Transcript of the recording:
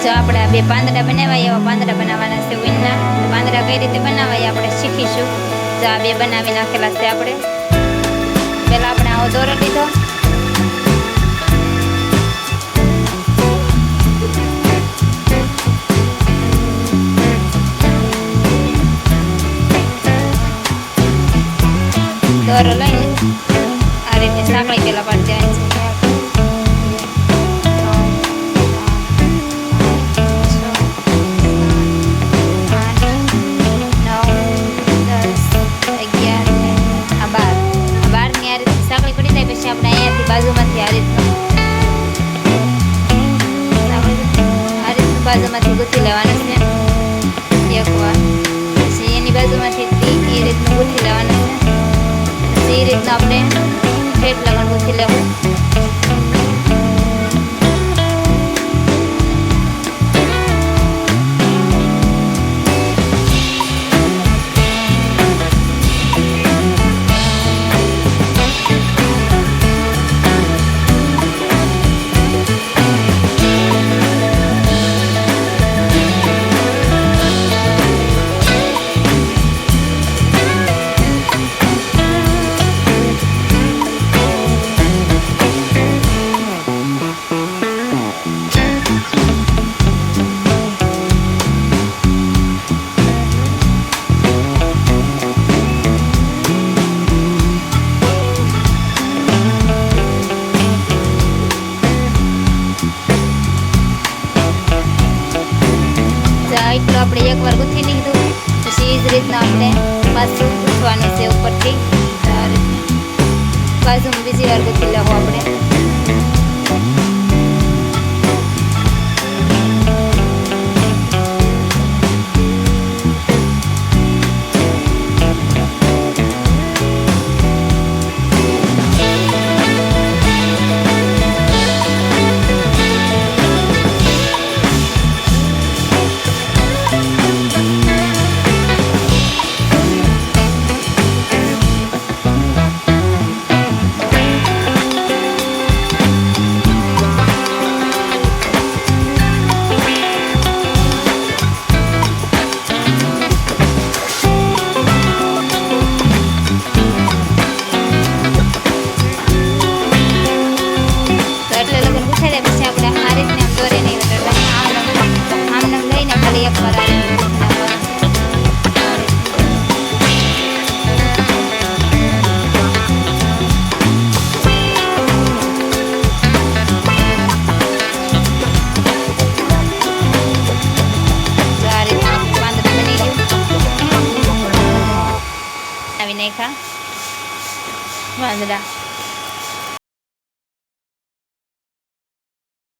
જો આપણે આ બે પાંદડા બનાવ્યા એવા પાંદડા બનાવવાના છે ઊનના. પાંદડા કઈ રીતે બનાવાય આપણે શીખીશું. જો આ બે બનાવી નાખેલા છે આપણે. પહેલાં આપણે આવો દોરો લીધો, દોરો લઈને આ રીતે સાંકળી પહેલાં પાડી દેવાની છે. આપણે અહીંયાથી બાજુમાંથી આ રીતનું બાજુમાંથી ગૂંથી લેવાનું છે એકવાર. પછી એની બાજુમાંથી એ રીતનું ગૂંથી લેવાનું છે. પછી એ રીતનું આપણે ઠેઠ લગન ગૂંથી લેવું. એટલું આપણે એકવાર ગૂંથી લીધું. પછી એ જ રીતના આપણે પાછું ગૂંથવાનું છે ઉપરથી. બાજુમાં બીજી વાર ગૂંથી લેવું આપણે. પછી આપણે આ રીતને આમ દોરી નહીં વટાડતા, આમ લઈને ખાલી એકવાર આ રીતે પાંદડા બની ગયું આવી નાખ્યા પાંદડા.